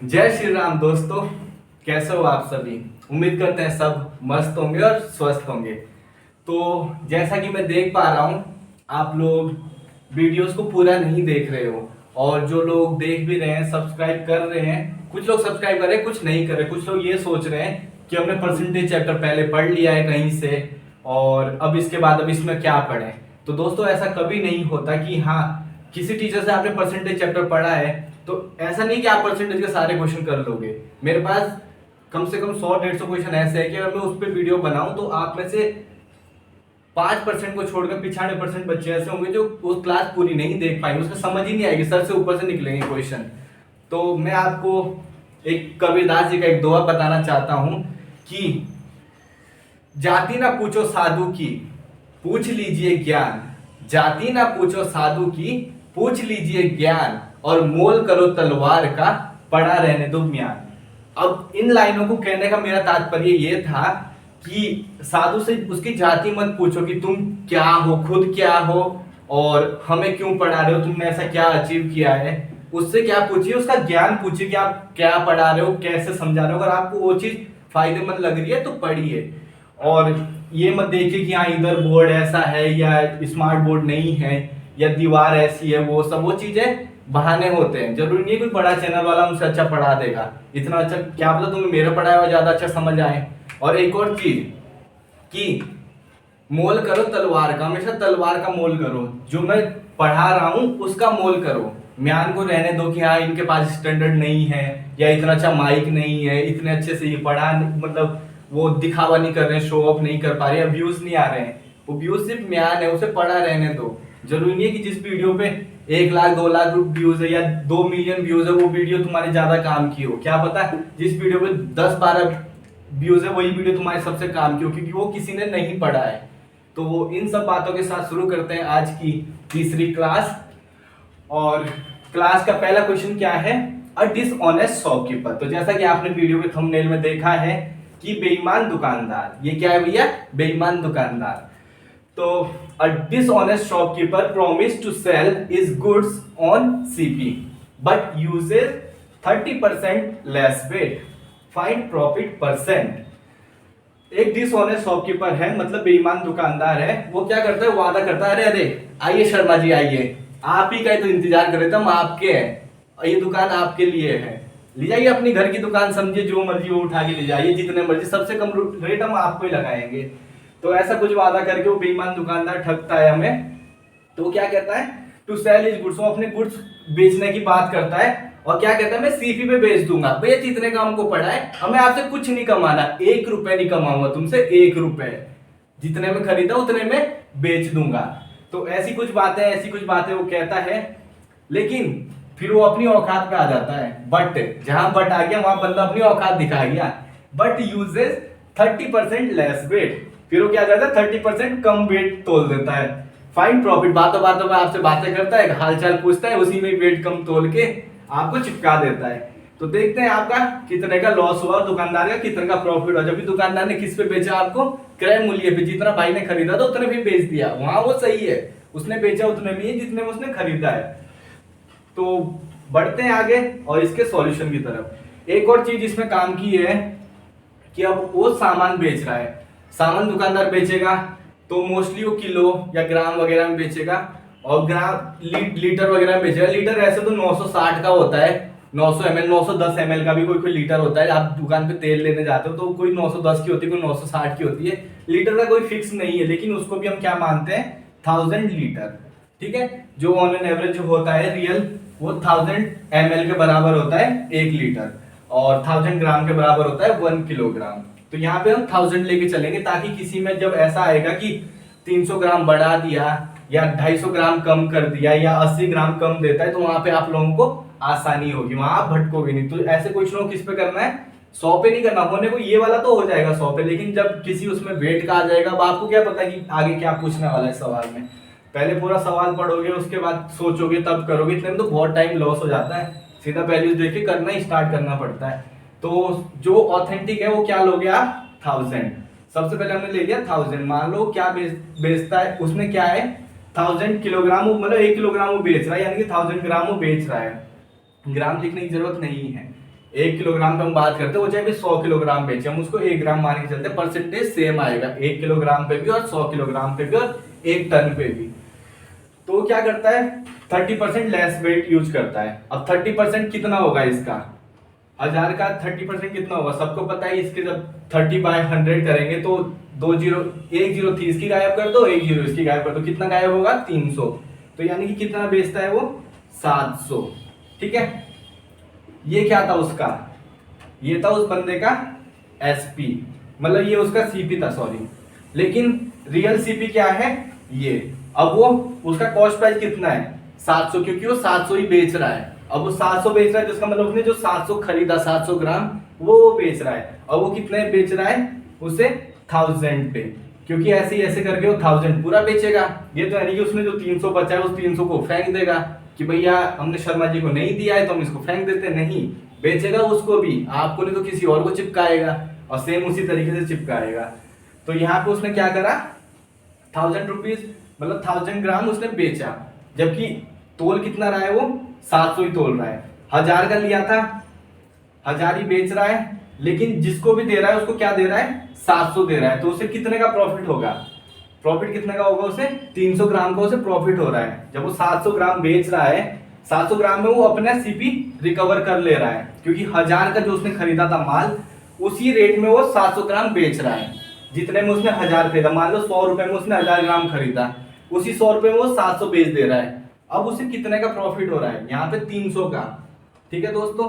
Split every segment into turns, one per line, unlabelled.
जय श्री राम दोस्तों। कैसे हो आप सभी? उम्मीद करते हैं सब मस्त होंगे और स्वस्थ होंगे। तो जैसा कि मैं देख पा रहा हूँ, आप लोग वीडियोस को पूरा नहीं देख रहे हो, और जो लोग देख भी रहे हैं सब्सक्राइब कर रहे हैं। कुछ लोग सब्सक्राइब कर रहे हैं, कुछ नहीं कर रहे। कुछ लोग ये सोच रहे हैं कि हमने परसेंटेज चैप्टर पहले पढ़ लिया है कहीं से, और अब इसके बाद अब इसमें क्या पढ़ें। तो दोस्तों, ऐसा कभी नहीं होता कि हाँ, किसी टीचर से आपने परसेंटेज चैप्टर पढ़ा है तो ऐसा नहीं कि आप परसेंटेज के सारे क्वेश्चन कर लोगे। मेरे पास कम से कम 100-150 क्वेश्चन ऐसे है कि अगर मैं उस पर वीडियो बनाऊं तो आप में से 5% को छोड़कर 95% बच्चे ऐसे होंगे जो वो क्लास पूरी नहीं देख पाएंगे, उसका समझ ही नहीं आएगी, सर से ऊपर से निकलेंगे क्वेश्चन। तो मैं आपको एक कबीरदास जी का एक दोहा बताना चाहता हूं कि जाति ना पूछो साधु की, पूछ लीजिए ज्ञान। जाति ना पूछो साधु की, पूछ लीजिए ज्ञान, और मोल करो तलवार का, पड़ा रहने दो म्यान। अब इन लाइनों को कहने का मेरा तात्पर्य ये था कि साधु से उसकी जाति मत पूछो कि तुम क्या हो, खुद क्या हो, और हमें क्यों पढ़ा रहे हो, तुमने ऐसा क्या अचीव किया है। उससे क्या पूछिए, उसका ज्ञान पूछिए कि आप क्या पढ़ा रहे हो, कैसे समझा रहे हो। अगर आपको वो चीज फायदेमंद लग रही है तो पढ़िए, और ये मत देखिए कि हाँ इधर बोर्ड ऐसा है या स्मार्ट बोर्ड नहीं है या दीवार ऐसी है। वो चीजें बहाने होते हैं। जरूरी नहीं है कोई बड़ा चैनल वाला हमसे अच्छा पढ़ा देगा, इतना अच्छा क्या पता तुम्हें मेरा पढ़ाया हुआ ज्यादा अच्छा समझ आए। और एक और चीज कि मोल करो तलवार का, हमेशा तलवार का मोल करो। जो मैं पढ़ा रहा हूं उसका मोल करो। म्यान को रहने दो कि हाँ इनके पास स्टैंडर्ड नहीं है, या इतना अच्छा माइक नहीं है, इतने अच्छे से ये पढ़ा मतलब वो दिखावा नहीं कर रहे, शो ऑफ नहीं कर पा रहे, व्यूज नहीं आ रहे हैं। वो व्यूज सिर्फ म्यान है, उसे पढ़ा रहने दो। जरूरी नहीं है कि जिस वीडियो पे 1 लाख 2 लाख व्यूज है या 2 मिलियन व्यूज है वो वीडियो तुम्हारे ज्यादा काम की हो। क्या पता जिस वीडियो पे 10-12 व्यूज है वही वीडियो तुम्हारे सबसे काम की हो, क्योंकि वो किसी ने नहीं पढ़ा है। तो इन सब बातों के साथ शुरू करते हैं आज की तीसरी क्लास। और क्लास का पहला क्वेश्चन क्या है? अ डिसऑनेस्ट शॉपकीपर। तो जैसा कि आपने वीडियो के थंबनेल में देखा है कि बेईमान दुकानदार, ये क्या है भैया? बेईमान दुकानदार। तो a dishonest shopkeeper promise to sell his goods on CP but uses 30% less weight, find profit percent. एक डिसऑनेस्ट शॉपकीपर है, मतलब बेईमान दुकानदार है। वो क्या करता है, वादा करता है, अरे अरे आइए शर्मा जी आइए, आप ही का तो इंतजार कर रहे थे हम, आपके हैं, और ये दुकान आपके लिए है, ले जाइए अपनी घर की दुकान समझिए, जो मर्जी वो उठा के ले जाइए, जितने मर्जी, सबसे कम रेट हम आपको ही लगाएंगे। तो ऐसा कुछ वादा करके वो बेईमान दुकानदार ठगता है हमें। तो वो क्या कहता है, टू सेल हिज गुड्स, वो अपने गुड्स बेचने की बात करता है, और क्या कहता है, मैं सीपी पे बेच दूंगा। भैया जितने का हमको पड़ा है, हमें आपसे कुछ नहीं कमाना, 1 रुपए नहीं कमाऊंगा तुमसे, 1 रुपए, जितने में खरीदा उतने में बेच दूंगा। तो ऐसी कुछ बातें वो कहता है, लेकिन फिर वो अपनी औकात पे आ जाता है। बट जहां बट आ गया वहां बंदा अपनी औकात दिखा गया। बट यूजेस 30% लेस वेट, फिर वो क्या करता है, 30% कम वेट तोल देता है। फाइन प्रॉफिट, बातों बातों में आपसे बातें करता है, हालचाल पूछता है, उसी में वेट कम तोल के आपको चिपका देता है। तो देखते हैं आपका कितने का लॉस हुआ और दुकानदार का कितने का प्रॉफिट हुआ। जब भी दुकानदार ने किस पे बेचा आपको, क्रय मूल्य पे, जितना भाई ने खरीदा था उतने भी बेच दिया, वहां वो सही है, उसने बेचा उतने में ही जितने में उसने खरीदा है। तो बढ़ते हैं आगे और इसके सॉल्यूशन की तरफ। एक और चीज इसमें काम की है कि अब वो सामान बेच रहा है, सामान दुकानदार बेचेगा तो मोस्टली वो किलो या ग्राम वगैरह में बेचेगा, और ग्राम लीटर वगैरह में बेचेगा। लीटर ऐसे तो 960 का होता है, 900 ml, 910 ml का भी कोई कोई लीटर होता है। आप दुकान पे तेल लेने जाते हो तो कोई 910 की होती है, कोई 960 की होती है। लीटर का कोई फिक्स नहीं है, लेकिन उसको भी हम क्या मानते हैं, 1000 लीटर। ठीक है, जो ऑन एन एवरेज होता है रियल, वो 1000 ml के बराबर होता है 1 लीटर, और 1000 ग्राम के बराबर होता है 1 किलोग्राम। तो यहाँ पे हम 1000 लेके चलेंगे, ताकि किसी में जब ऐसा आएगा कि 300 ग्राम बढ़ा दिया या 250 ग्राम कम कर दिया या 80 ग्राम कम देता है, तो वहां पे आप लोगों को आसानी होगी, वहां आप भटकोगे नहीं। तो ऐसे क्वेश्चनों किस पे करना है, 100 पे नहीं करना। होने को ये वाला तो हो जाएगा 100 पे, लेकिन जब किसी उसमें वेट का आ जाएगा, अब आपको क्या पता कि आगे क्या पूछने वाला है सवाल में। पहले पूरा सवाल पढ़ोगे, उसके बाद सोचोगे, तब करोगे, इतने में तो बहुत टाइम लॉस हो जाता है। सीधा वैल्यूज देख के करना ही स्टार्ट करना पड़ता है। तो जो ऑथेंटिक है वो क्या लोगे आप, 1000। सबसे पहले हमने ले लिया 1000। मान लो क्या बेचता है, उसमें क्या है, 1000 किलोग्राम, मतलब 1 किलोग्राम वो बेच रहा है, यानी कि 1000 ग्राम वो बेच रहा है। ग्राम लिखने की जरूरत नहीं है, 1 किलोग्राम पे हम बात करते हैं, वो चाहे भी 100 किलोग्राम बेचे, हम उसको 1 ग्राम मान के चलते हैं, परसेंटेज सेम आएगा 1 किलोग्राम पे भी और 100 किलोग्राम पे भी और 1 टन पे भी। तो क्या करता है 30% लेस वेट यूज करता है। अब 30% कितना होगा इसका, 1000 का 30% कितना होगा सबको पता है। इसके जब 30/100 करेंगे तो 1 जीरो थी इसकी गायब कर दो, 1 जीरो इसकी गायब कर दो, कितना गायब होगा 300। तो यानी कि कितना बेचता है वो 700। ठीक है, ये क्या था उसका, ये था उस बंदे का एसपी, मतलब ये उसका सीपी था, सॉरी। लेकिन रियल सीपी क्या है ये, अब वो उसका कॉस्ट प्राइस कितना है 700, क्योंकि वो 700 ही बेच रहा है। अब वो 700 बेच रहा है तो इसका मतलब उसने जो 700 खरीदा 700 ग्राम वो बेच रहा है। अब वो कितने बेच रहा है उसे 1000 पे, क्योंकि ऐसे ही ऐसे करके वो 1000 पूरा बेचेगा। ये तो यानी कि उसने जो 300 बचा है उस 300 को फेंक देगा कि भैया हमने शर्मा जी को नहीं दिया है तो हम इसको फेंक देते, नहीं बेचेगा उसको भी, आपको नहीं तो किसी और को चिपकाएगा और सेम उसी तरीके से चिपकाएगा। तो यहाँ पे उसने क्या करा 1000 रुपीज मतलब 1000 ग्राम उसने बेचा, जबकि तोल कितना रहा है वो 700 ही तोल रहा है। 1000 का लिया था, 1000 ही बेच रहा है, लेकिन जिसको भी दे रहा है उसको क्या दे रहा है 700 दे रहा है। तो उसे कितने का प्रॉफिट होगा, प्रॉफिट कितने का होगा उसे 300 ग्राम का उसे प्रॉफिट हो रहा है। जब वो 700 ग्राम बेच रहा है 700 ग्राम में वो अपना सीपी रिकवर कर ले रहा है, क्योंकि 1000 का जो उसने खरीदा था माल उसी रेट में वो 700 ग्राम बेच रहा है। जितने में उसने 1000 खरीदा, मान लो 100 रुपए में उसने 1000 ग्राम खरीदा, उसी 100 रुपए में वो 700 बेच दे रहा है। अब उसे कितने का प्रॉफिट हो रहा है यहाँ पे 300 का। ठीक है दोस्तों,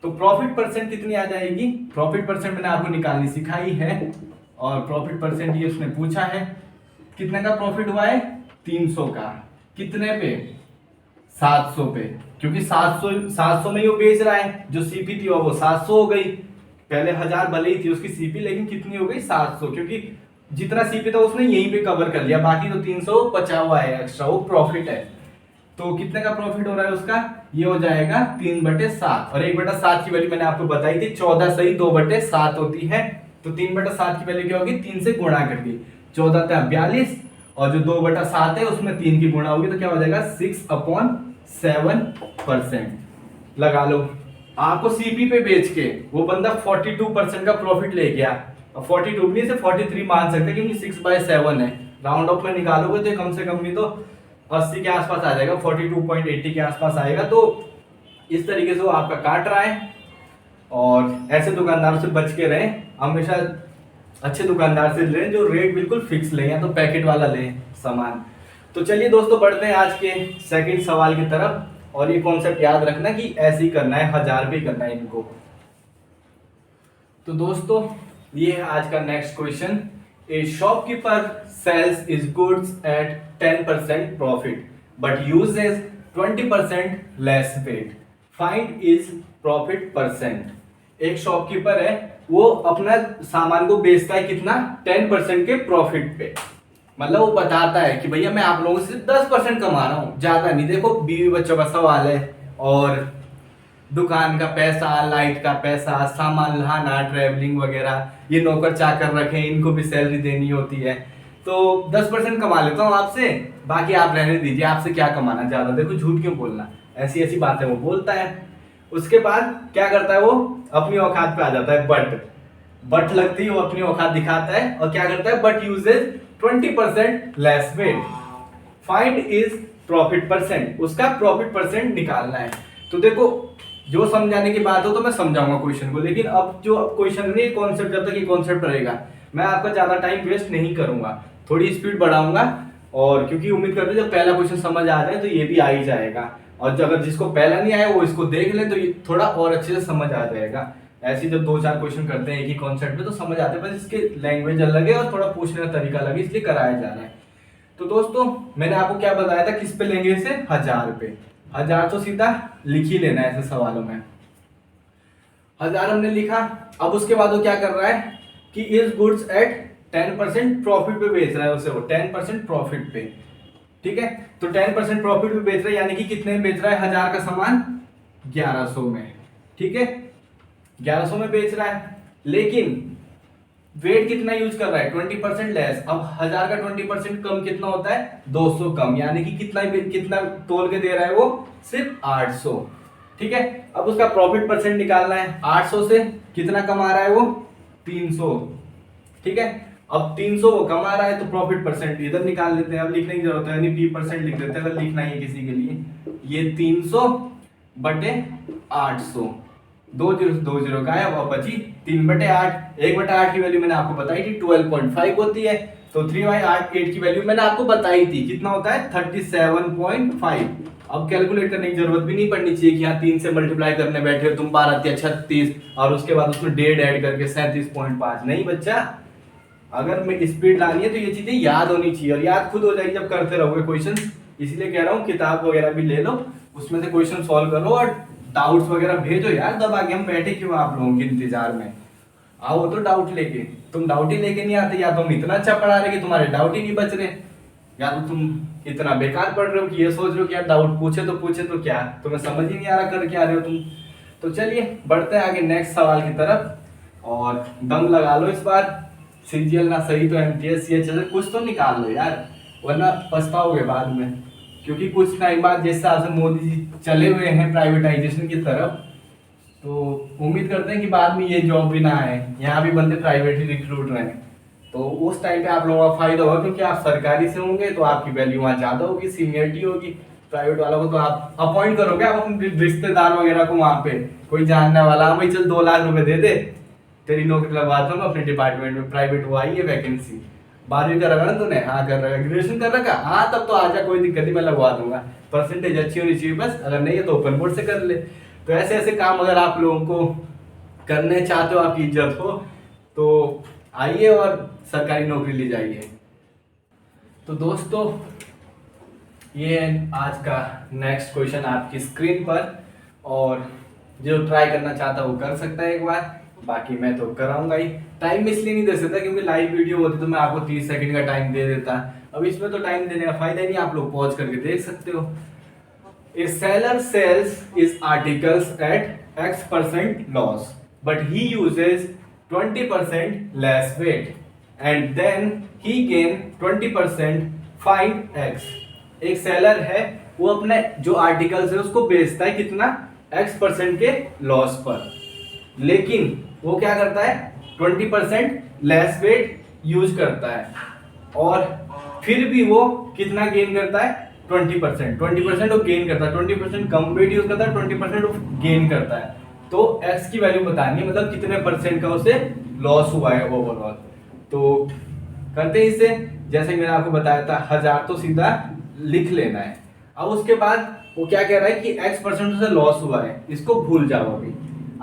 तो प्रॉफिट परसेंट कितनी आ जाएगी, प्रॉफिट परसेंट मैंने आपको निकालनी सिखाई है और प्रॉफिट परसेंट ये उसने पूछा है। कितने का प्रॉफिट हुआ है 300 का, कितने पे 700 पे, क्योंकि 700 में ही वो बेच रहा है। जो सीपी थी वो 700 हो गई, पहले 1000 भले ही थी उसकी सीपी, लेकिन कितनी हो गई 700, क्योंकि जितना सीपी था उसने यहीं पे कवर कर लिया, बाकी तो 300 बचा हुआ है एक्स्ट्रा, वो प्रॉफिट है। तो कितने का प्रॉफिट हो रहा है उसका, ये हो जाएगा 3/7 और 1/7 की वैल्यू मैंने आपको बताई थी 14 सही 2/7 होती है। तो 3/7 की वैल्यू क्या होगी, 3 से गुणा कर दी, 14 42 और जो 2/7 है उसमें 3 की गुणा होगी तो क्या हो जाएगा 6/7%। लगा लो, आपको सीपी पे बेच के वो बंदा 42% का प्रॉफिट ले गया। अब 42 नहीं से 43 मान सकते क्योंकि 6/7 है, राउंड ऑफ में निकालोगे तो कम से कम नहीं तो 80 के आसपास आ जाएगा, 42.80 के आसपास आएगा। तो इस तरीके से वो आपका काट रहा है और ऐसे दुकानदारों से बच के रहें, हमेशा अच्छे दुकानदार से लें जो रेट बिल्कुल फिक्स लें या तो पैकेट वाला लें सामान। तो चलिए दोस्तों बढ़ते हैं आज के सेकंड सवाल की तरफ, और ये कॉन्सेप्ट याद रखना कि ऐसे ही करना है, 1000 पे करना है इनको। तो दोस्तों ये है आज का next question. A shopkeeper sells is goods at 10% profit but uses 20% less weight, find is profit percent. एक शॉपकीपर है, वो अपना सामान को बेचता है कितना 10% के प्रॉफिट पे, मतलब वो बताता है कि भैया मैं आप लोगों से 10% कमा रहा हूँ, ज्यादा नहीं। देखो बीवी बच्चों का सवाल है और दुकान का पैसा, लाइट का पैसा, सामान लाना, ट्रेवलिंग वगैरह, ये नौकर चाकर रखे इनको भी सैलरी देनी होती है, तो 10% कमा लेता हूँ आपसे, बाकी आप रहने दीजिए, आपसे क्या कमाना ज्यादा, देखो झूठ क्यों बोलना, ऐसी ऐसी बातें वो बोलता है। उसके बाद क्या करता है वो अपनी औकात पे आ जाता है, बट लगती है वो अपनी औकात दिखाता है और क्या करता है but uses 20% less weight, find is profit percent, उसका प्रॉफिट परसेंट निकालना है। तो देखो जो समझाने की बात हो तो मैं समझाऊंगा क्वेश्चन को, लेकिन अब जो क्वेश्चन नहीं कॉन्सेप्ट, जब तक ये कॉन्सेप्ट रहेगा मैं आपका ज्यादा टाइम वेस्ट नहीं करूंगा, थोड़ी स्पीड बढ़ाऊंगा, और क्योंकि उम्मीद करते हैं जब पहला क्वेश्चन समझ आ जाए तो ये भी आ ही जाएगा, और अगर जिसको पहला नहीं आया वो इसको देख ले तो ये थोड़ा और अच्छे से समझ आ जाएगा। ऐसे जब 2-4 क्वेश्चन करते हैं एक ही कॉन्सेप्ट में तो समझ आते हैं, बस इसके लैंग्वेज अलग है और थोड़ा पूछने का तरीका अलग है, इसलिए कराया जा रहा है। तो दोस्तों मैंने आपको क्या बताया था, किस पे लेंगे इसे 1000 पे, 1000 तो सीधा लिख ही लेना है ऐसे सवालों में। 1000 हमने लिखा, अब उसके बाद वो क्या कर रहा है कि इज गुड्स एट 10% प्रॉफिट पे बेच रहा है उसे, वो 10% प्रॉफिट पे, ठीक है। तो 10% प्रॉफिट पे बेच रहा है, यानी कि कितने में बेच रहा है 1000 का सामान 1100 में, ठीक है 1100 में बेच रहा है, लेकिन वेट कितना यूज कर रहा है 20% लेस। अब 1000 का 20% कम कितना होता है 200 कम, यानी कि कितना तोल के दे रहा है वो सिर्फ 800। ठीक है। अब उसका प्रॉफिट परसेंट निकालना है। 800 से कितना कमा रहा है वो, 300, ठीक है। अब 300 वो कमा रहा है तो प्रॉफिट परसेंट इधर निकाल लेते हैं, अब लिखने की जरूरत है, यानी P% लिख देते हैं अगर लिखना ही है किसी के लिए। ये 300 बटे 800, 2 जीरो गायब और बची 3/8। 1/8 की वैल्यू मैंने आपको बताई थी 12.5 होती है, तो 3/8 की वैल्यू मैंने आपको बताई थी कितना होता है 37.5। अब कैलकुलेट करने की जरूरत भी नहीं पड़नी चाहिए कि यहाँ 3 से मल्टीप्लाई करने बैठे हो तुम 12 36 और उसके बाद उसमें 1.5 ऐड करके 37.5। नहीं बच्चा, अगर मैं स्पीड लानी है तो ये चीजें याद होनी चाहिए, और याद खुद हो जाएगी जब करते रहोगे क्वेश्चन। इसलिए कह रहा हूँ किताब वगैरह भी ले लो, उसमें से क्वेश्चन सॉल्व करो और डाउट्स वगैरह भेजो यार। दबा के हम बैठे क्यों आप लोगों के इंतजार में, आओ तो डाउट लेके। तुम डाउट ही लेके नहीं आते, या तुम इतना अच्छा पढ़ा रहे कि तुम्हारे डाउट ही नहीं बच रहे, या तो तुम इतना बेकार पढ़ रहे हो कि ये सोच रहे हो कि यार डाउट पूछे तो क्या, तुम्हें समझ ही नहीं आ रहा कर क्या रहे हो तुम। तो चलिए बढ़ते हैं आगे नेक्स्ट सवाल की तरफ, और दम लगा लो इस बार। सीजीएल ना सही तो एमटीएस सीएचएस कुछ तो निकाल लो यार, वरना पछताओगे बाद में। क्योंकि कुछ टाइम बाद जिस हिसाब से मोदी जी चले हुए हैं प्राइवेटाइजेशन की तरफ, तो उम्मीद करते हैं कि बाद में ये जॉब भी ना आए, यहाँ भी बंदे प्राइवेट ही रिक्रूट रहे हैं। तो उस टाइम पे आप लोगों का फायदा होगा, क्योंकि आप सरकारी से होंगे तो आपकी वैल्यू वहाँ ज्यादा होगी, सीनियरिटी होगी। प्राइवेट वालों को तो आप अपॉइंट करोगे आप अपने रिश्तेदार वगैरह को, वहाँ पे कोई जानने वाला, भाई चल 2 लाख रुपए दे दे, तेरी नौकरी लगवाता हूँ अपने डिपार्टमेंट में, प्राइवेट वो आई है वैकेंसी। 12वीं कर रखा ना तूने, हाँ कर रखा, ग्रेजुएशन कर रखा, हाँ तब तो आजा, कोई दिक्कत नहीं, मैं लगवा दूंगा, परसेंटेज अच्छी होनी चाहिए बस, अगर नहीं है तो ओपन बोर्ड से कर ले। तो ऐसे ऐसे काम अगर आप लोगों को करने चाहते हो, आपकी इज्जत हो, तो आइए और सरकारी नौकरी ले जाइए। तो दोस्तों ये आज का नेक्स्ट क्वेश्चन आपकी स्क्रीन पर, और जो ट्राई करना चाहता है वो कर सकता है एक बार, बाकी मैं तो कराऊंगा ही। टाइम में इसलिए नहीं दे सकता क्योंकि लाइव वीडियो होती तो मैं आपको 30 सेकंड का टाइम दे देता, अब इसमें तो टाइम देने का फायदा ही नहीं, आप लोग पॉज करके देख सकते हो। A seller sells his articles at X% loss, but he uses 20% less weight, and then he gain 20%, find X। एक सेलर है, वो अपने जो आर्टिकल्स है उसको बेचता है कितना, X% के लॉस पर, लेकिन वो क्या करता है 20% लेस वेट यूज करता है, और फिर भी वो कितना गेन करता है 20% वो गेन करता है, 20% कम वेट यूज करता है, 20% वो गेन करता है। तो एक्स की वैल्यू बतानी है, मतलब कितने परसेंट का उसे लॉस हुआ है ओवरऑल। तो करते हैं इसे, जैसे कि मैंने आपको बताया था 1000 तो सीधा लिख लेना है। अब उसके बाद वो क्या कह रहा है कि X% उसे लॉस हुआ है, इसको भूल जाओ, अभी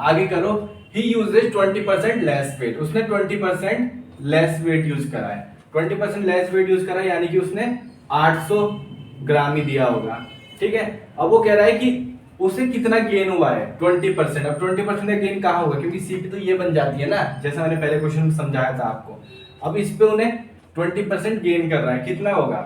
आगे करो। ही यूजेज 20% लेस वेट, उसने 20% लेस वेट यूज करा है, 20% लेस वेट यूज करा है, यानी कि उसने 800 ग्राम ही दिया होगा, ठीक है। अब वो कह रहा है कि उसे कितना गेन हुआ है 20%। अब 20% का गेन कहाँ होगा, क्योंकि सीट तो ये बन जाती है ना, जैसा मैंने पहले क्वेश्चन में समझाया था आपको। अब इस पे उन्हें 20% गेन कर रहा है, कितना होगा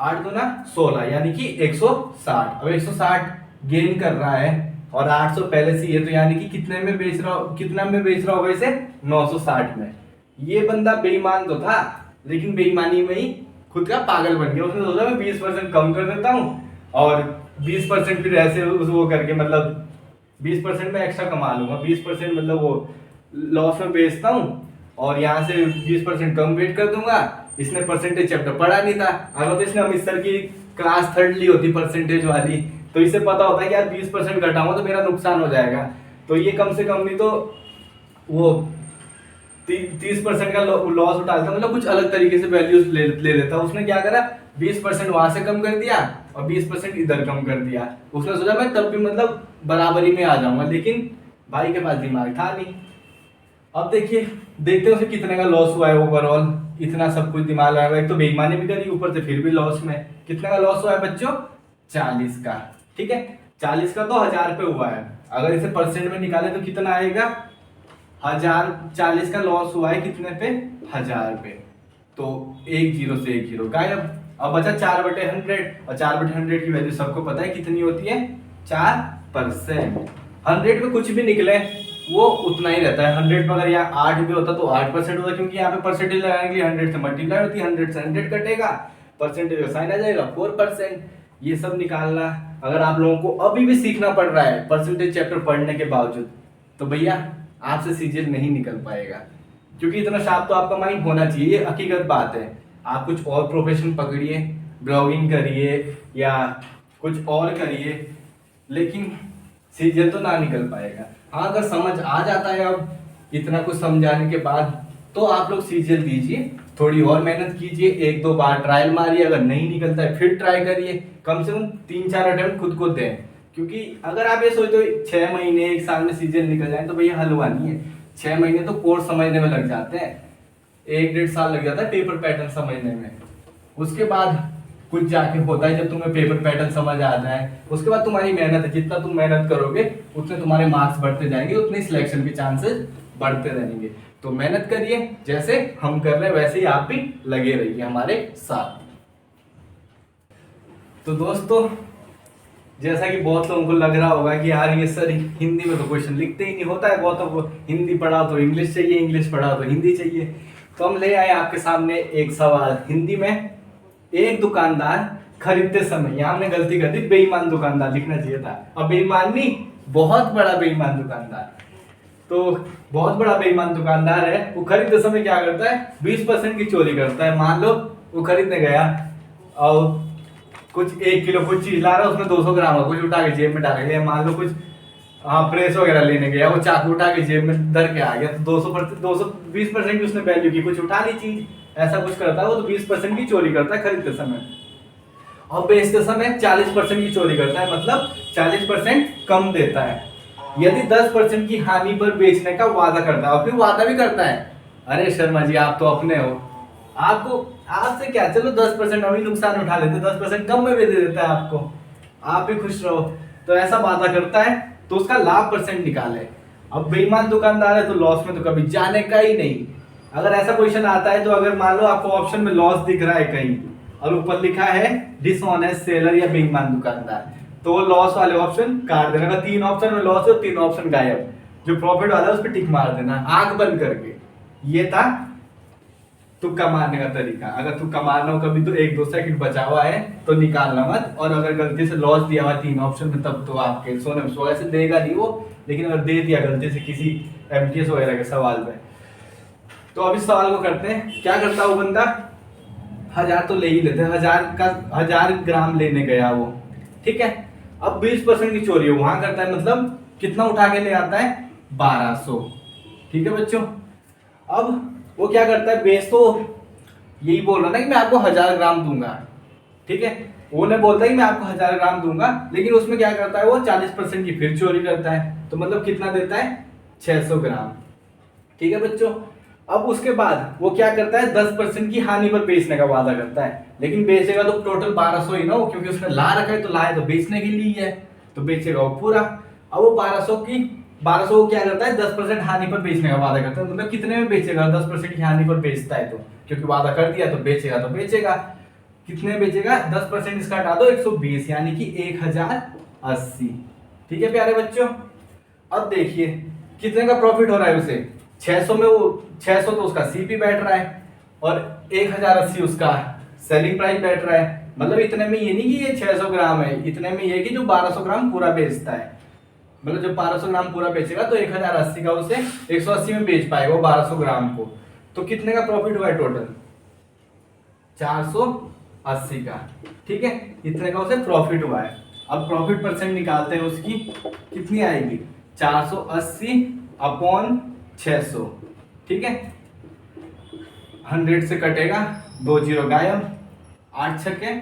8 दूना 16, यानी कि 160। अब 160 गेन कर रहा है और 800 पहले से ये, तो यानी कि कितने में बेच रहा, कितना में बेच रहा होगा इसे 960 में। ये बंदा बेईमान तो था, लेकिन बेईमानी में ही खुद का पागल बन गया। उसने सोचा मैं 20% कम कर देता हूँ और 20% फिर ऐसे वो करके, मतलब 20% में एक्स्ट्रा कमा लूंगा, 20% मतलब वो लॉस में बेचता हूँ और यहाँ से 20% कम वेट कर दूंगा। इसने परसेंटेज चैप्टर पढ़ा नहीं था, अगर तो इसने अमित सर की क्लास 3rd ली होती परसेंटेज वाली, तो इसे पता होता है कि यार 20% घटाऊंगा तो मेरा नुकसान हो जाएगा, तो ये कम से कम नहीं तो वो 30% का लॉस उठा लेता, मतलब कुछ अलग तरीके से वैल्यूज ले लेता। उसने क्या करा 20% वहां से कम कर दिया और 20% इधर कम कर दिया। उसने सोचा मैं तब भी मतलब बराबरी में आ जाऊंगा, लेकिन भाई के पास दिमाग था नहीं। अब देखिए, देखते हैं उसे कितने का लॉस हुआ है ओवरऑल, इतना सब कुछ दिमाग लगा, एक तो बेईमानी भी करी ऊपर से फिर भी लॉस में। कितने का लॉस हुआ है बच्चों 40 का, ठीक है। 40 का तो 1000 पे हुआ है, अगर इसे परसेंट में निकाले तो कितना आएगा 40 का लॉस हुआ है कितने पे 1000 पे, तो 1 0 से 1 0 गायब। अब बचा 4/100, और 4/100 की वैल्यू सबको पता है कितनी होती है 4%। 100 पे कुछ भी निकले वो उतना ही रहता है। 100 पे अगर यहाँ 8 भी होता तो 8% होता, क्योंकि यहाँ पे परसेंटेज लगाने के लिए 100 से मल्टीप्लाई होती है, 100 से 100 कटेगा, परसेंटेज का साइन आ जाएगा 4%। ये सब निकालना अगर आप लोगों को अभी भी सीखना पड़ रहा है परसेंटेज चैप्टर पढ़ने के बावजूद, तो भैया आपसे सीजीएल नहीं निकल पाएगा, क्योंकि इतना शार्प तो आपका माइंड होना चाहिए। ये हकीकत बात है। आप कुछ और प्रोफेशन पकड़िए, ब्लॉगिंग करिए या कुछ और करिए, लेकिन सीजीएल तो ना निकल पाएगा। हाँ, अगर समझ आ जाता है अब इतना कुछ समझाने के बाद, तो आप लोग सीजीएल दीजिए, थोड़ी और मेहनत कीजिए, 1-2 बार ट्रायल मारिए, अगर नहीं निकलता है फिर ट्राई करिए, कम से कम 3-4 अटेम्प्ट खुद को दें। क्योंकि अगर आप ये सोचते हो 6 महीने 1 साल में सीजीएल निकल जाए, तो भैया हलवा नहीं है। 6 महीने तो कोर्स समझने में लग जाते हैं, 1-1.5 साल लग जाता है पेपर पैटर्न समझने में। उसके बाद कुछ जाके होता है जब तुम्हें पेपर पैटर्न समझ आ जाए, उसके बाद तुम्हारी मेहनत है, जितना तुम मेहनत करोगे उतने तुम्हारे मार्क्स बढ़ते जाएंगे, उतने सिलेक्शन के चांसेस बढ़ते रहेंगे। तो मेहनत करिए, जैसे हम कर रहे हैं वैसे ही आप भी लगे रहिए हमारे साथ। तो दोस्तों, जैसा कि बहुत लोगों को लग रहा होगा कि यार ये सर हिंदी में तो क्वेश्चन लिखते ही नहीं, होता है बहुतों को हिंदी पढ़ा तो इंग्लिश चाहिए, इंग्लिश पढ़ा तो हिंदी चाहिए। तो हम ले आए आपके सामने एक सवाल हिंदी में। एक दुकानदार खरीदते समय, यहाँ हमने गलती कर दी, बेईमान दुकानदार लिखना चाहिए था। अब बेईमान नहीं, बहुत बड़ा बेईमान दुकानदार। तो बहुत बड़ा बेईमान दुकानदार है, वो खरीदते समय क्या करता है, 20% की चोरी करता है। मान लो वो खरीदने गया और कुछ 1 किलो कुछ चीज ला रहा है, उसमें 200 ग्राम है, कुछ उठा के जेब में डाल लिया। मान लो कुछ प्रेस वगैरह लेने गया, वो चाकू उठा के जेब में धर के आ गया, तो 220% की उसने वैल्यू की, कुछ उठा ली चीज, ऐसा कुछ करता है वो। तो 20% की चोरी करता है खरीदते समय, और बेचते समय 40% की चोरी करता है, मतलब 40% कम देता है। यदि 10% की हानि पर बेचने का वादा करता है, और फिर वादा भी करता है, अरे शर्मा जी आप तो अपने हो, आपको आपसे क्या, चलो 10% अभी नुकसान उठा लेते, 10% कम में भी दे देता है आपको, आप भी खुश रहो। तो ऐसा वादा करता है, तो उसका लाभ परसेंट निकाले। अब बेईमान दुकानदार है तो लॉस में तो कभी जाने का ही नहीं। अगर ऐसा क्वेश्चन आता है, तो अगर मान लो आपको ऑप्शन में लॉस दिख रहा है कहीं और ऊपर लिखा है डिसऑनेस्ट सेलर या बेईमान दुकानदार, तो वो लॉस वाले ऑप्शन काट देना। अगर 3 ऑप्शन में लॉस है तो 3 ऑप्शन गायब, जो प्रॉफिट वाला है उस पर टिक मार देना आंख बंद करके। ये था तुक्का मारने का तरीका। अगर तुक्का मारना हो कभी तो 1-2 सेकंड बचा हुआ है तो निकालना मत, और अगर गलती से लॉस दिया हुआ 3 ऑप्शन में, तब तो आपके सोने में सोया से देगा नहीं वो, लेकिन अगर दे दिया गलती से किसी एमटीएस वगैरह के सवाल पे, तो अब इस सवाल को करते हैं। क्या करता वो बंदा, 1000 तो ले ही लेते हैं, 1000 ग्राम लेने गया वो, ठीक है। अब 20% की चोरी है, वहां करता है, मतलब कितना उठा के ले आता है, 1200, ठीक है बच्चों। अब वो क्या करता है, बेच तो यही बोल रहा ना कि मैं आपको 1000 ग्राम दूंगा, ठीक है, वो ने बोलता है कि मैं आपको 1000 ग्राम दूंगा, लेकिन उसमें क्या करता है वो 40% की फिर चोरी करता है, तो मतलब कितना देता है, 600 ग्राम, ठीक है बच्चों। अब उसके बाद वो क्या करता है, 10% की हानि पर बेचने का वादा करता है, लेकिन बेचेगा तो टोटल 1200 ही ना हो, क्योंकि उसने ला रखा है, तो लाए तो बेचने के लिए है, तो बेचेगा वो पूरा। अब वो 1200 को क्या करता है, 10% हानि पर बेचने का वादा करता है, मतलब कितने में बेचेगा, 10% की हानि पर बेचता है, तो क्योंकि वादा कर दिया तो बेचेगा। कितने में बेचेगा, 10% इसका हटा दो, 120, यानी कि 1080, ठीक है प्यारे बच्चों। अब देखिए कितने का प्रॉफिट हो रहा है उसे, 600 में, वो 600 तो उसका सीपी बैठ रहा है, और 1080 उसका सेलिंग प्राइस बैठ रहा है। मतलब इतने में ये नहीं कि ये 600 ग्राम है, इतने में ये कि जो 1200 ग्राम पूरा बेचता है, मतलब जब 1200 ग्राम पूरा बेचेगा तो 1080 का उसे 180 में बेच पाएगा वो 1200 ग्राम को। तो कितने का प्रॉफिट हुआ है टोटल, 480 का, ठीक है, इतने का उसे प्रॉफिट हुआ है। अब प्रॉफिट परसेंट निकालते हैं उसकी, कितनी आएगी, 480 अपॉन 600, ठीक है, 100 से कटेगा, 2 जीरो गायब, 8 छक्के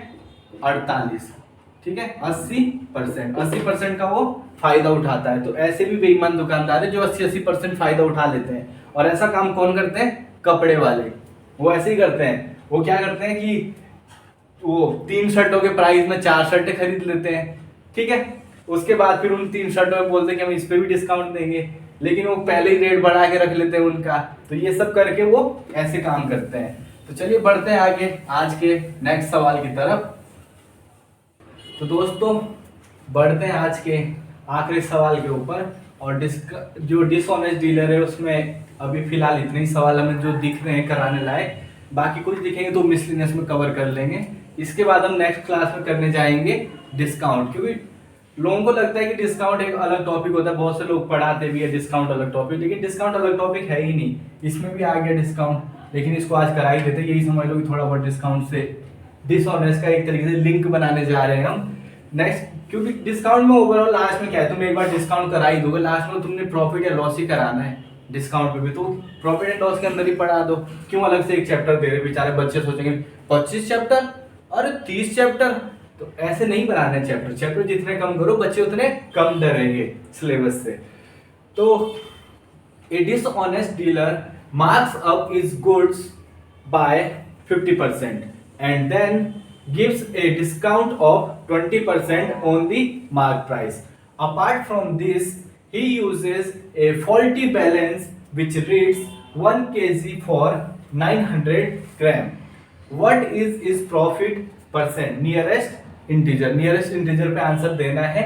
48, ठीक है, 80% का वो फायदा उठाता है। तो ऐसे भी बेईमान दुकानदार है जो 80% फायदा उठा लेते हैं। और ऐसा काम कौन करते हैं, कपड़े वाले, वो ऐसे ही करते हैं। वो क्या करते हैं कि वो 3 शर्टों के प्राइस में 4 शर्टें खरीद लेते हैं, ठीक है, उसके बाद फिर उन 3 शर्टों में बोलते हैं कि हम इस पे भी डिस्काउंट देंगे, लेकिन वो पहले ही रेट बढ़ा के रख लेते हैं उनका। तो ये सब करके वो ऐसे काम करते हैं। तो चलिए बढ़ते हैं आगे आज के नेक्स्ट सवाल की तरफ। तो दोस्तों बढ़ते हैं आज के आखिरी सवाल के ऊपर, और जो डिसऑनेस्ट डीलर है उसमें अभी फिलहाल इतने ही सवाल हमें जो दिख रहे हैं कराने लायक, बाकी कुछ दिखेंगे तो मिसलिनियस में कवर कर लेंगे। इसके बाद हम नेक्स्ट क्लास में करने जाएंगे डिस्काउंट, क्योंकि लोगों को लगता है कि डिस्काउंट एक अलग टॉपिक होता है, बहुत से लोग पढ़ाते भी है डिस्काउंट अलग टॉपिक, लेकिन डिस्काउंट अलग टॉपिक है ही नहीं। इसमें भी आ गया डिस्काउंट, लेकिन इसको आज करा ही देते। यही समझ लो कि थोड़ा बहुत डिस्काउंट से डिसऑनेस्ट का एक तरीके से लिंक बनाने जा रहे हैं हम नेक्स्ट, क्योंकि डिस्काउंट में ओवरऑल लास्ट में क्या है, तुम एक बार डिस्काउंट करा ही दोगे, लास्ट में तुमने प्रॉफिट या लॉस ही कराना है डिस्काउंट पे भी, तो प्रॉफिट एंड लॉस के अंदर ही पढ़ा दो। क्यों अलग से एक चैप्टर दे रहे, बेचारे बच्चे सोचेंगे 25 चैप्टर, अरे 30 चैप्टर, तो ऐसे नहीं बनाने चैप्टर। चैप्टर जितने कम करो बच्चे उतने कम डरेंगे सिलेबस से। तो a dishonest dealer marks up his goods by 50% and then gives a discount of 20% on the mark price. Apart from this, he uses a faulty balance which reads 1 kg for 900 gram. What is his profit percent? Nearest integer, nearest integer पे answer देना है।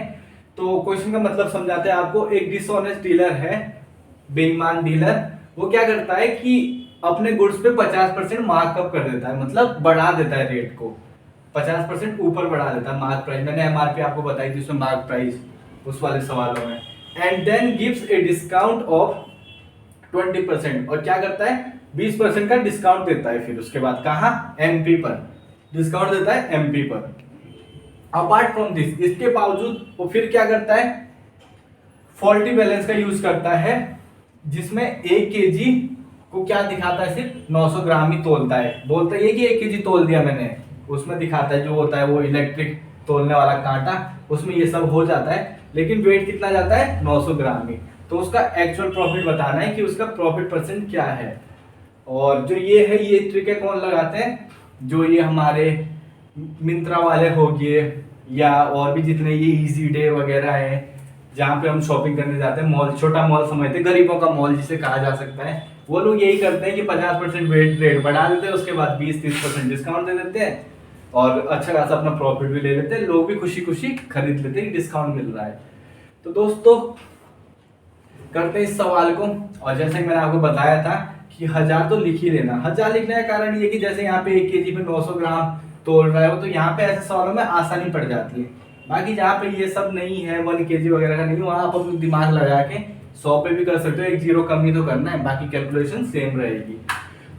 तो question का मतलब समझाते हैं आपको। एक डिसऑनेस्ट डीलर है, बेईमान डीलर, वो क्या करता है कि अपने गुड्स पे 50% मार्कअप कर देता है, मतलब बढ़ा देता है रेट को, 50% ऊपर बढ़ा देता है मार्क प्राइस। मैंने एमआरपी आपको बताई थी उसमें मार्क प्राइस उस वाले सवालों में। And then gives a discount of 20%, और क्या करता है 20% का डिस्काउंट देता है। फिर उसके बाद कहाँ, एमपी पर डिस्काउंट देता है, एमपी पर। अपार्ट फ्रॉम दिस, इसके बावजूद वो फिर क्या करता है, फॉल्टी बैलेंस का यूज करता है, जिसमें 1 केजी को क्या दिखाता है, सिर्फ 900 ग्राम ही तोलता है। बोलता है कि 1 केजी तोल दिया मैंने, उसमें दिखाता है जो होता है वो इलेक्ट्रिक तोलने वाला कांटा, उसमें ये सब हो जाता है, लेकिन वेट कितना जाता है 900 ग्राम ही। तो उसका एक्चुअल प्रॉफिट बताना है कि उसका प्रॉफिट परसेंट क्या है। और जो ये है, ये ट्रिक है कौन लगाते हैं, जो ये हमारे मिंत्रा वाले हो गए, या और भी जितने ये इजी डे वगैरह है, जहाँ पे हम शॉपिंग करने जाते हैं, मॉल, छोटा मॉल समझते हैं, गरीबों का मॉल जिसे कहा जा सकता है, वो लोग यही करते हैं कि 50% वेट रेट बढ़ा देते हैं, उसके बाद 20-30% डिस्काउंट दे देते हैं, और अच्छा खासा अपना प्रॉफिट भी ले लेते हैं। लोग भी खुशी खुशी खरीद लेते हैं, डिस्काउंट मिल रहा है। तो दोस्तों करते हैं इस सवाल को, और जैसे मैंने आपको बताया था कि 1000 तो लिख ही लेना। 1000 लिखने का कारण ये कि जैसे यहाँ पे 1 केजी पे 900 ग्राम तोल रहा है वो, तो यहाँ पे ऐसे सवालों में आसानी पड़ जाती है। बाकी जहाँ पे ये सब नहीं है, 1 केजी वगैरह का नहीं, वहाँ आप अपना दिमाग लगा के 100 पे भी कर सकते हो, 1 जीरो कम ही तो करना है, बाकी कैलकुलेशन सेम रहेगी।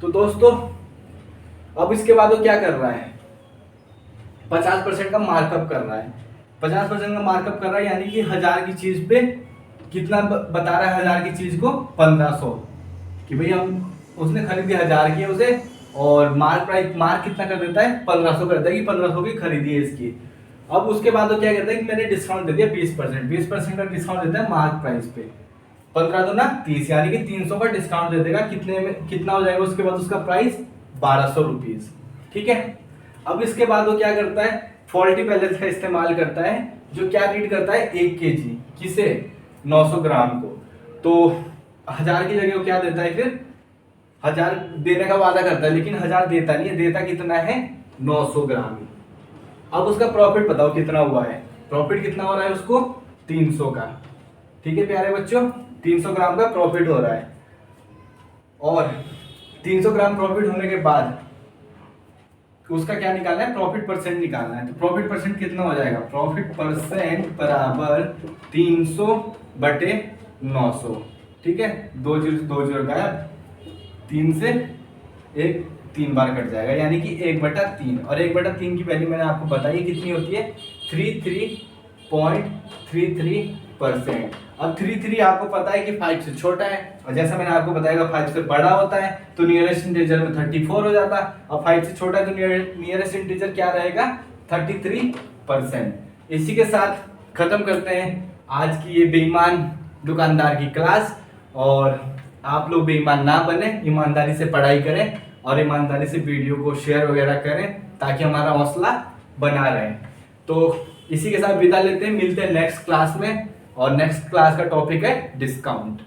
तो दोस्तों अब इसके बाद वो क्या कर रहा है, 50% का मार्कअप कर रहा है। 50% का मार्कअप कर रहा है, यानी कि 1000 की चीज पे कितना बता रहा है, 1000 की चीज को 1500, कि भाई हम उसने खरीदी 1000 की उसे, और मार्क प्राइस मार्क कितना कर देता है 1500 करता है कि 1500 की खरीदी है इसकी। अब उसके बाद वो क्या कहता है कि मैंने डिस्काउंट दे दिया 20% का डिस्काउंट देता है मार्क प्राइस पे, 15 तो ना 30, यानी कि 300 का डिस्काउंट दे देगा। कितने में कितना हो जाएगा उसके बाद उसका प्राइस 1200 रुपीज, ठीक है। अब इसके बाद वो क्या करता है, फॉल्टी बैलेंस का इस्तेमाल करता है, जो क्या रीड करता है 1 केजी किसे 900 ग्राम को। तो 1000 की जगह वो क्या देता है, फिर 1000 देने का वादा करता है, लेकिन 1000 देता नहीं है, देता कितना है 900 ग्राम ही। अब उसका प्रॉफिट बताओ कितना हुआ है, प्रॉफिट कितना हो रहा है उसको 300 का, ठीक है प्यारे बच्चों, 300 ग्राम का प्रॉफिट हो रहा है। और 300 ग्राम प्रॉफिट होने के बाद उसका क्या निकालना है, प्रॉफिट परसेंट निकालना है। तो प्रॉफिट परसेंट कितना हो जाएगा, प्रॉफिट परसेंट बराबर 300 बटे 900, ठीक है, 2 जीरो गायब, 3 से 1 3 बार कट जाएगा, यानी कि 1/3, और 1/3 की वैल्यू मैंने आपको बताई कितनी होती है 33.33%। अब 33 आपको पता है कि 5 से छोटा है, और जैसा मैंने आपको बताया 5 से बड़ा होता है, तो नियरेस्ट इंटीजर में 34 हो जाता। अब 5 से छोटा है तो नियरेस्ट इंटीजर क्या रहेगा 33%। इसी के साथ खत्म करते हैं आज की ये बेईमान दुकानदार की क्लास, और आप लोग बेईमान ना बने, ईमानदारी से पढ़ाई करें और ईमानदारी से वीडियो को शेयर वगैरह करें, ताकि हमारा हौसला बना रहे। तो इसी के साथ विदा लेते हैं, मिलते हैं नेक्स्ट क्लास में, और नेक्स्ट क्लास का टॉपिक है डिस्काउंट।